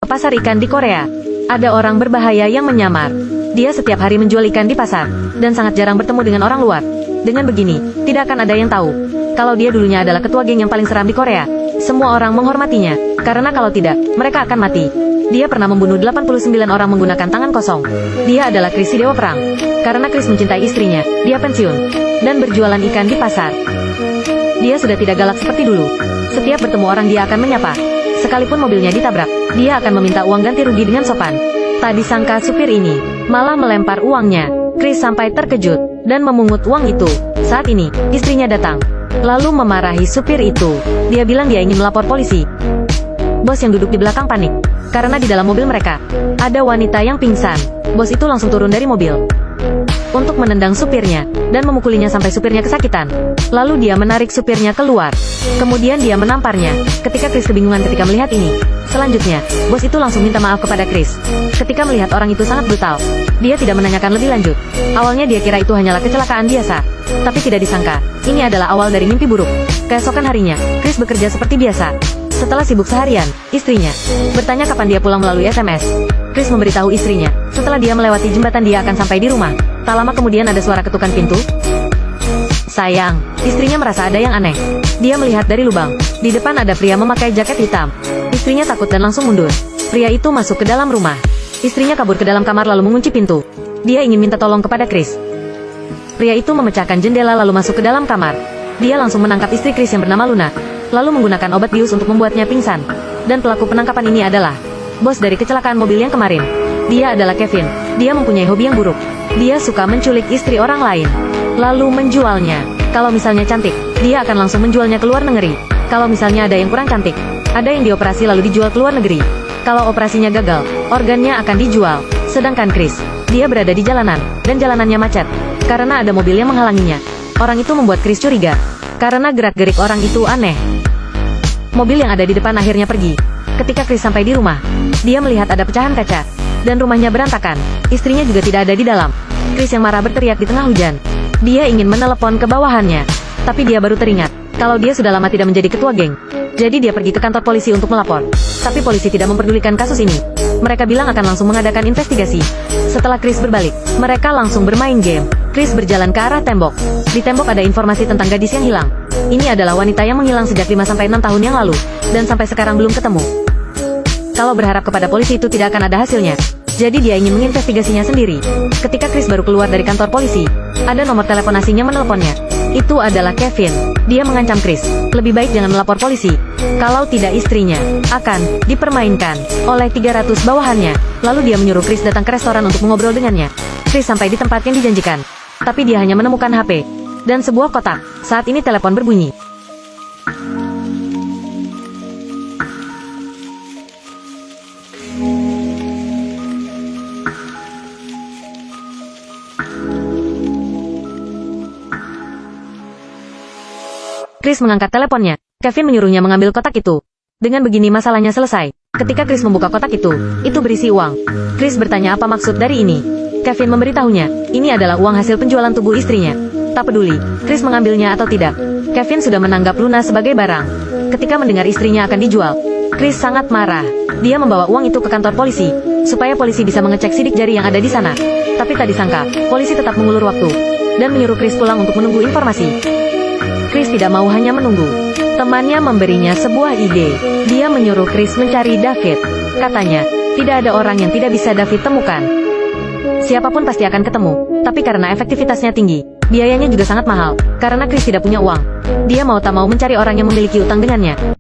Pasar ikan di Korea. Ada orang berbahaya yang menyamar. Dia setiap hari menjual ikan di pasar, dan sangat jarang bertemu dengan orang luar. Dengan begini, tidak akan ada yang tahu kalau dia dulunya adalah ketua geng yang paling seram di Korea. Semua orang menghormatinya, karena kalau tidak, mereka akan mati. Dia pernah membunuh 89 orang menggunakan tangan kosong. Dia adalah Chris si Dewa Perang. Karena Chris mencintai istrinya, dia pensiun dan berjualan ikan di pasar. Dia sudah tidak galak seperti dulu. Setiap bertemu orang dia akan menyapa. Sekalipun mobilnya ditabrak, dia akan meminta uang ganti rugi dengan sopan. Tak disangka supir ini malah melempar uangnya. Chris sampai terkejut dan memungut uang itu. Saat ini, istrinya datang, lalu memarahi supir itu. Dia bilang dia ingin melapor polisi. Bos yang duduk di belakang panik, karena di dalam mobil mereka ada wanita yang pingsan. Bos itu langsung turun dari mobil untuk menendang supirnya dan memukulinya sampai supirnya kesakitan. Lalu dia menarik supirnya keluar. Kemudian dia menamparnya. Ketika Chris kebingungan ketika melihat ini. Selanjutnya, bos itu langsung minta maaf kepada Chris. Ketika melihat orang itu sangat brutal, dia tidak menanyakan lebih lanjut. Awalnya dia kira itu hanyalah kecelakaan biasa, tapi tidak disangka, ini adalah awal dari mimpi buruk. Keesokan harinya, Chris bekerja seperti biasa. Setelah sibuk seharian, istrinya bertanya kapan dia pulang melalui SMS. Chris memberitahu istrinya, setelah dia melewati jembatan dia akan sampai di rumah. Tak lama kemudian ada suara ketukan pintu. Sayang, istrinya merasa ada yang aneh. Dia melihat dari lubang. Di depan ada pria memakai jaket hitam. Istrinya takut dan langsung mundur. Pria itu masuk ke dalam rumah. Istrinya kabur ke dalam kamar lalu mengunci pintu. Dia ingin minta tolong kepada Chris. Pria itu memecahkan jendela lalu masuk ke dalam kamar. Dia langsung menangkap istri Chris yang bernama Luna, lalu menggunakan obat bius untuk membuatnya pingsan. Dan pelaku penangkapan ini adalah bos dari kecelakaan mobil yang kemarin. Dia adalah Kevin. Dia mempunyai hobi yang buruk. Dia suka menculik istri orang lain, lalu menjualnya. Kalau misalnya cantik, dia akan langsung menjualnya ke luar negeri. Kalau misalnya ada yang kurang cantik, ada yang dioperasi lalu dijual ke luar negeri. Kalau operasinya gagal, organnya akan dijual. Sedangkan Chris, dia berada di jalanan, dan jalanannya macet, karena ada mobil yang menghalanginya. Orang itu membuat Chris curiga, karena gerak-gerik orang itu aneh. Mobil yang ada di depan akhirnya pergi. Ketika Chris sampai di rumah, dia melihat ada pecahan kaca, dan rumahnya berantakan. Istrinya juga tidak ada di dalam. Chris yang marah berteriak di tengah hujan. Dia ingin menelepon ke bawahannya, tapi dia baru teringat kalau dia sudah lama tidak menjadi ketua geng. Jadi dia pergi ke kantor polisi untuk melapor. Tapi polisi tidak memperdulikan kasus ini. Mereka bilang akan langsung mengadakan investigasi. Setelah Chris berbalik, mereka langsung bermain game. Chris berjalan ke arah tembok. Di tembok ada informasi tentang gadis yang hilang. Ini adalah wanita yang menghilang sejak 5-6 tahun yang lalu, dan sampai sekarang belum ketemu. Kalau berharap kepada polisi itu tidak akan ada hasilnya. Jadi dia ingin menginvestigasinya sendiri. Ketika Chris baru keluar dari kantor polisi, ada nomor telepon asing yang meneleponnya. Itu adalah Kevin. Dia mengancam Chris, lebih baik jangan melapor polisi. Kalau tidak istrinya akan dipermainkan oleh 300 bawahannya. Lalu dia menyuruh Chris datang ke restoran untuk mengobrol dengannya. Chris sampai di tempat yang dijanjikan. Tapi dia hanya menemukan HP dan sebuah kotak. Saat ini telepon berbunyi. Chris mengangkat teleponnya. Kevin menyuruhnya mengambil kotak itu. Dengan begini masalahnya selesai. Ketika Chris membuka kotak itu berisi uang. Chris bertanya apa maksud dari ini. Kevin memberitahunya, ini adalah uang hasil penjualan tubuh istrinya. Tak peduli, Chris mengambilnya atau tidak. Kevin sudah menanggap Luna sebagai barang. Ketika mendengar istrinya akan dijual, Chris sangat marah. Dia membawa uang itu ke kantor polisi, supaya polisi bisa mengecek sidik jari yang ada di sana. Tapi tak disangka, polisi tetap mengulur waktu, dan menyuruh Chris pulang untuk menunggu informasi. Chris tidak mau hanya menunggu. Temannya memberinya sebuah ide. Dia menyuruh Chris mencari David. Katanya, tidak ada orang yang tidak bisa David temukan. Siapapun pasti akan ketemu. Tapi karena efektivitasnya tinggi, biayanya juga sangat mahal. Karena Chris tidak punya uang, dia mau tak mau mencari orang yang memiliki utang dengannya.